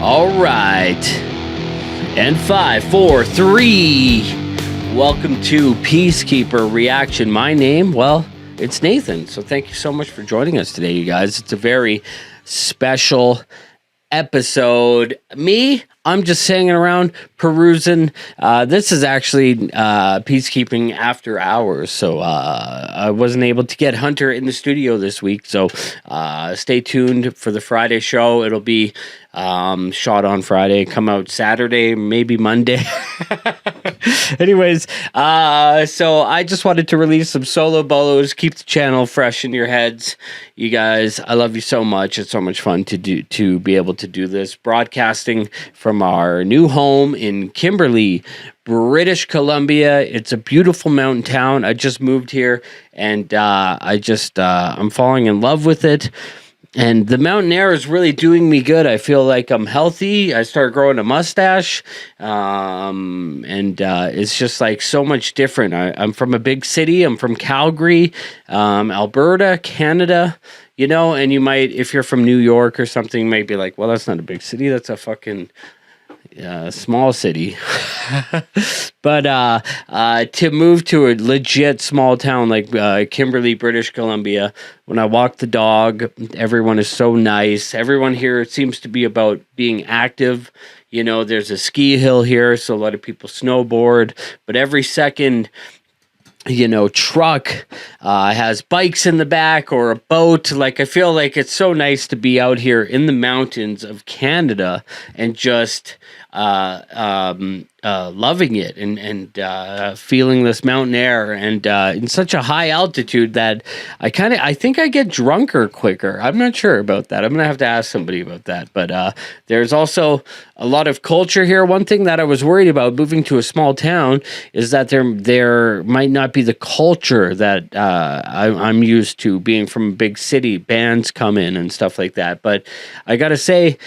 All right. And 5, 4, 3. Welcome to PeaceKeeper Reaction. My name, well, it's Nathan. So thank you so much for joining us today, you guys. It's a very special episode. I'm just hanging around, perusing. This is actually Peacekeeping After Hours, so I wasn't able to get Hunter in the studio this week, so stay tuned for the Friday show. It'll be shot on Friday, come out Saturday, maybe Monday. Anyways, so I just wanted to release some solo bolos, keep the channel fresh in your heads. You guys, I love you so much. It's so much fun to be able to do this, broadcasting from our new home in Kimberley, British Columbia. It's a beautiful mountain town. I just moved here, and I'm falling in love with it. And the mountain air is really doing me good. I feel like I'm healthy. I started growing a mustache. It's just like so much different. I'm from a big city. I'm from Calgary, Alberta, Canada, and you might, if you're from New York or something, you might be like, well, that's not a big city. That's a fucking small city. But to move to a legit small town like Kimberley, British Columbia, when I walk the dog, everyone is so nice. Everyone here seems to be about being active. There's a ski hill here, so a lot of people snowboard, but every second truck has bikes in the back or a boat. Like, I feel like it's so nice to be out here in the mountains of Canada and just loving it and feeling this mountain air and in such a high altitude that I think I get drunker quicker. I'm not sure about that. I'm gonna have to ask somebody about that. But there's also a lot of culture here. One thing that I was worried about moving to a small town is that there might not be the culture that I'm used to, being from a big city. Bands come in and stuff like that. But I gotta say,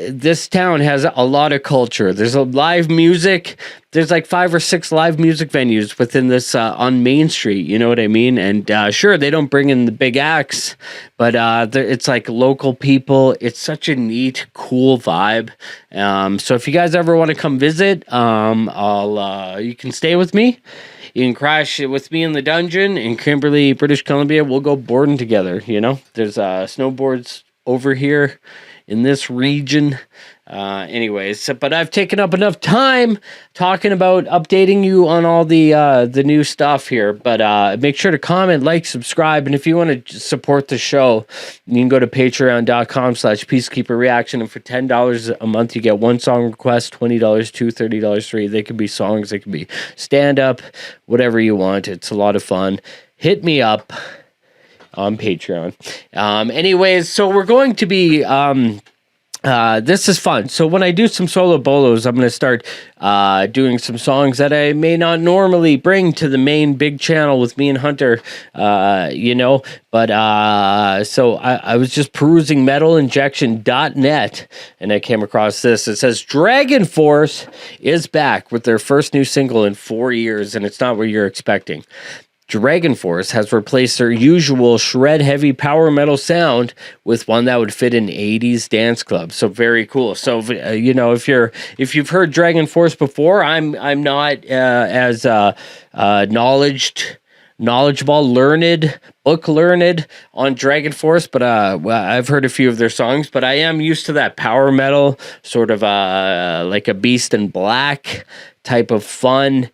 this town has a lot of culture. There's a live music. There's like 5 or 6 live music venues within this on Main Street. You know what I mean? And sure, they don't bring in the big acts, but it's like local people. It's such a neat, cool vibe. So if you guys ever want to come visit, you can stay with me. You can crash with me in the dungeon in Kimberley, British Columbia. We'll go boarding together. There's snowboards over here in this region. But I've taken up enough time talking about updating you on all the new stuff here. But make sure to comment, like, subscribe, and if you want to support the show, you can go to patreon.com/PeaceKeeperReaction, and for $10 a month you get one song request, $20 2, $30 3. They could be songs, they could be stand-up, whatever you want. It's a lot of fun. Hit me up on Patreon. Anyways, so we're going to be this is fun. So when I do some solo bolos, I'm going to start doing some songs that I may not normally bring to the main big channel with me and Hunter, but so I was just perusing metalinjection.net and I came across this. It says Dragonforce is back with their first new single in 4 years, and it's not what you're expecting. Dragonforce has replaced their usual shred-heavy power metal sound with one that would fit an 80s dance club. So very cool. So if you've heard Dragonforce before, I'm not as knowledgeable, book learned on Dragonforce, but I've heard a few of their songs. But I am used to that power metal, sort of like a Beast in Black type of fun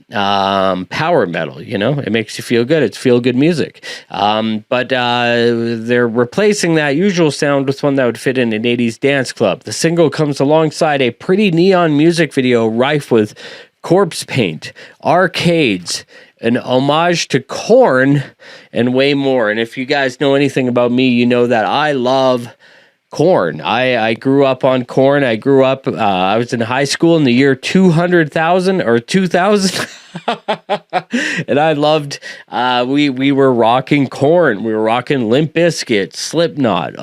power metal. It makes you feel good. It's feel good music. But they're replacing that usual sound with one that would fit in an 80s dance club. The single comes alongside a pretty neon music video rife with corpse paint, arcades, an homage to Korn, and way more. And if you guys know anything about me, you know that I love Korn. I grew up on Korn. I was in high school in the year 200,000 or 2000. And I loved, we were rocking Korn. We were rocking Limp Bizkit, Slipknot,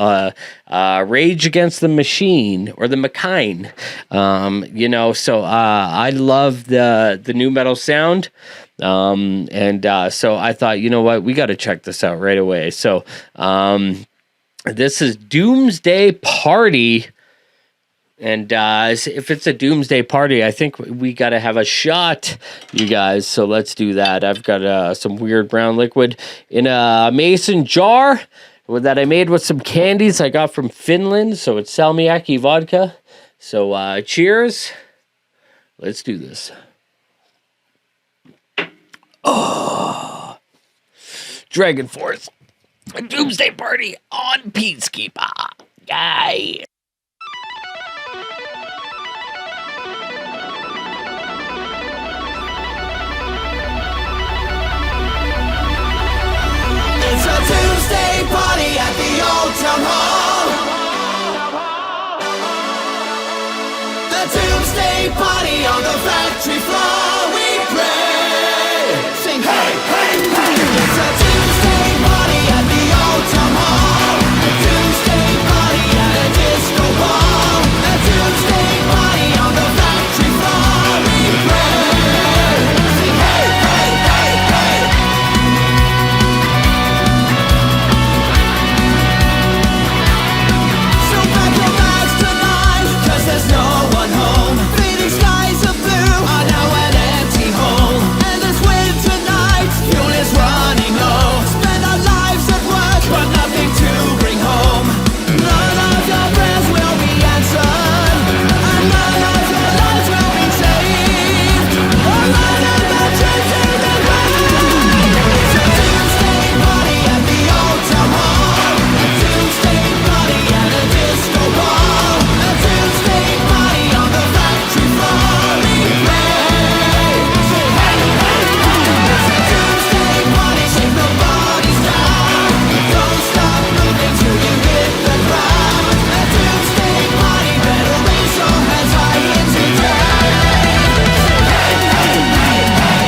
Rage Against the Machine, or the Machine. So I love the new metal sound. So I thought, you know what, we got to check this out right away. So, this is Doomsday Party And if it's a Doomsday party, I think we got to have a shot, you guys. So let's do that. I've got some weird brown liquid in a mason jar that I made with some candies I got from Finland. So it's Salmiakki vodka. So cheers. Let's do this. Oh, Dragonforce. A Doomsday party on PeaceKeeper. Yay. It's a Doomsday party at the old town hall. The Doomsday party on the factory floor. We pray, sing hey, hey, hey. It's a Doomsday party at the old town hall. A Doomsday party at a disco ball. A Doomsday party on the factory floor. We pray, sing hey, hey, hey, hey. So pack your bags tonight, 'cause there's no one home. Fading skies of blue are now an empty hole. And this winter night, fuel is running low. Spend our lives at work, but nothing to bring home. None of your prayers will be answered, and none of your lives will be saved. Or none of the dreams will be made. It's a Doomsday party at the old town hall. A Doomsday party at a disco ball. A Doomsday party on the factory floor. We pray, say hey, hey, hey. It's a Doomsday party, shake the bodies down. Don't stop moving till you hit the ground. A Doomsday party, better raise your hands high in today. Say hey, hey, hey, hey.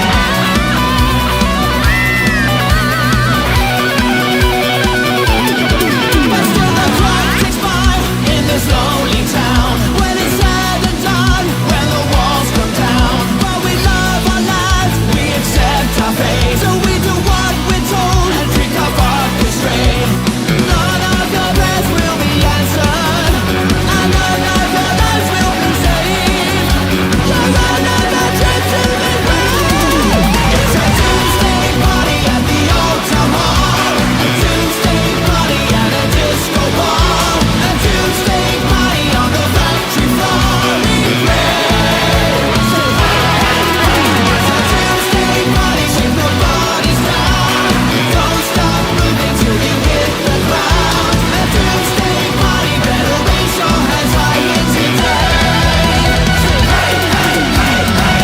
But still the clock ticks by in this lonely town. When it's said and done, when the walls come down. While we love our lives, we accept our fate. So we do what we're told and drink our vodka straight. None of your prayers will be answered, and none of your lives will be saved. None of the dreams will be made. It's a Doomsday party at the old town hall. A Doomsday party at a disco ball. A Doomsday party on the factory floor. We pray, say hey, hey, hey. It's a Doomsday party, shake the bodies down. Don't stop moving till you hit the ground. A Doomsday party, better raise your hands high in today. Say hey, hey, hey, hey.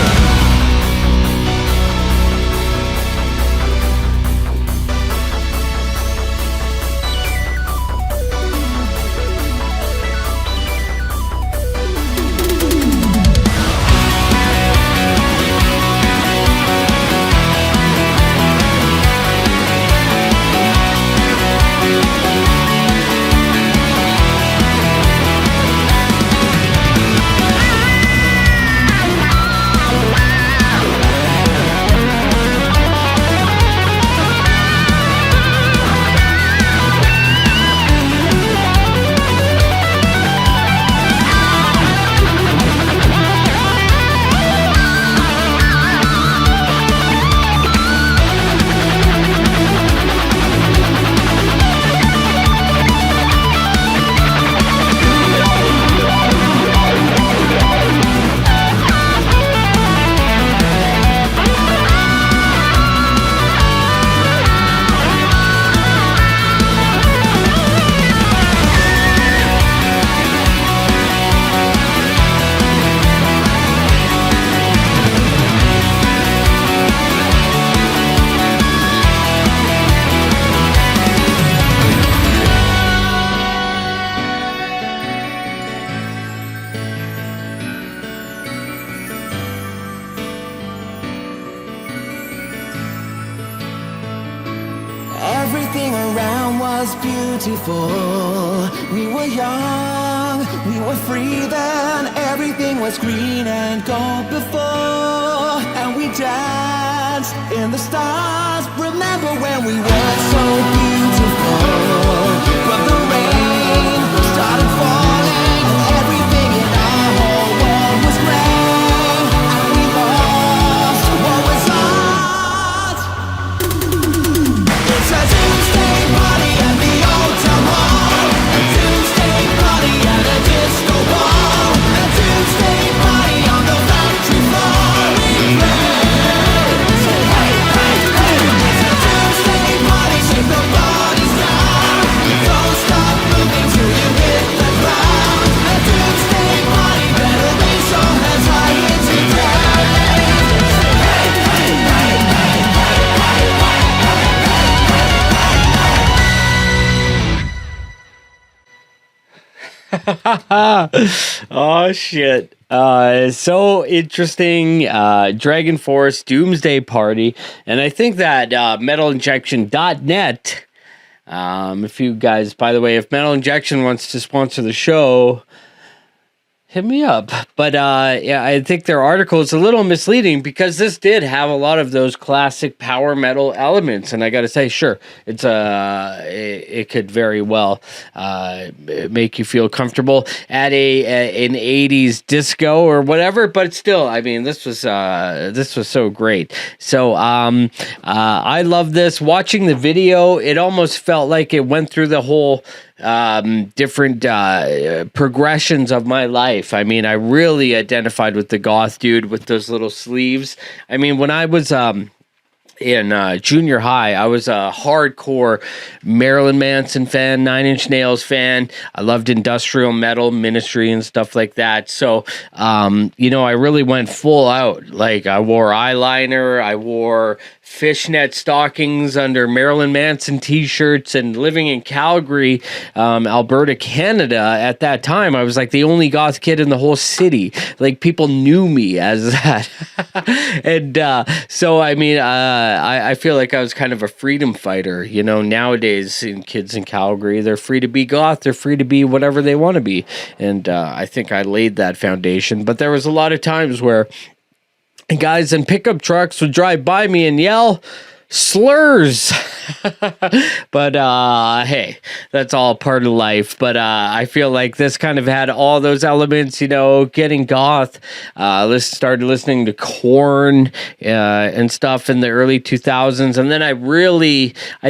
Everything around was beautiful. We were young, we were free then. Everything was green and gold before. And we danced in the stars. Remember when we were so beautiful? But the rain started falling, everything in Oh shit. So interesting. Dragonforce Doomsday Party. And I think that metalinjection.net. If you guys, by the way, if Metal Injection wants to sponsor the show, hit me up. But yeah, I think their article is a little misleading because this did have a lot of those classic power metal elements, and I got to say, sure, it could very well make you feel comfortable at an '80s disco or whatever. But still, I mean, this was so great. So I love this. Watching the video, it almost felt like it went through the whole different progressions of my life. I mean, I really identified with the goth dude with those little sleeves. I mean, when I was in junior high, I was a hardcore Marilyn Manson fan, Nine Inch Nails fan. I loved industrial metal, Ministry, and stuff like that. So, I really went full out. Like, I wore eyeliner, I wore fishnet stockings under Marilyn Manson t-shirts, and living in Calgary, Alberta, Canada at that time, I was like the only goth kid in the whole city. Like, people knew me as that. And so I mean, I feel like I was kind of a freedom fighter. Nowadays, kids in Calgary, they're free to be goth, they're free to be whatever they want to be, and I think I laid that foundation. But there was a lot of times where guys in pickup trucks would drive by me and yell slurs. But hey, that's all part of life. But I feel like this kind of had all those elements, getting goth. Started listening to Korn and stuff in the early 2000s, and then I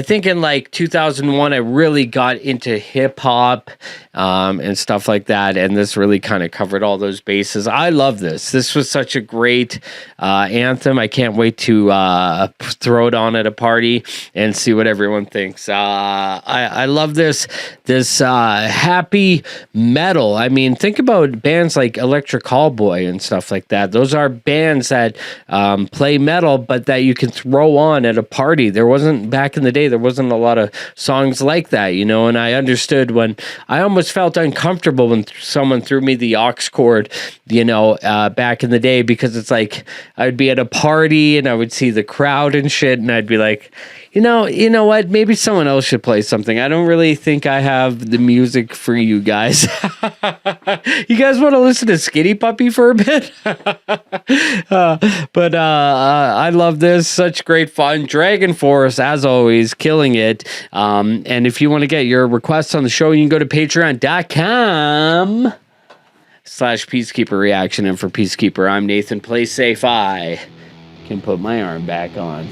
think in like 2001 I really got into hip hop and stuff like that, and this really kind of covered all those bases. I love this. This was such a great anthem. I can't wait to throw it on at a party and see what everyone thinks. I love this happy metal. I mean, think about bands like Electric Callboy and stuff like that. Those are bands that play metal, but that you can throw on at a party. Back in the day, there wasn't a lot of songs like that, and I understood when I almost felt uncomfortable when someone threw me the aux cord, back in the day, because it's like I would be at a party and I would see the crowd and shit, and I'd be like, you know what? Maybe someone else should play something. I don't really think I have the music for you guys. You guys want to listen to Skinny Puppy for a bit? But I love this. Such great fun. Dragonforce, as always, killing it. And if you want to get your requests on the show, you can go to patreon.com/PeaceKeeper Reaction. And for PeaceKeeper, I'm Nathan. Play safe. I can put my arm back on.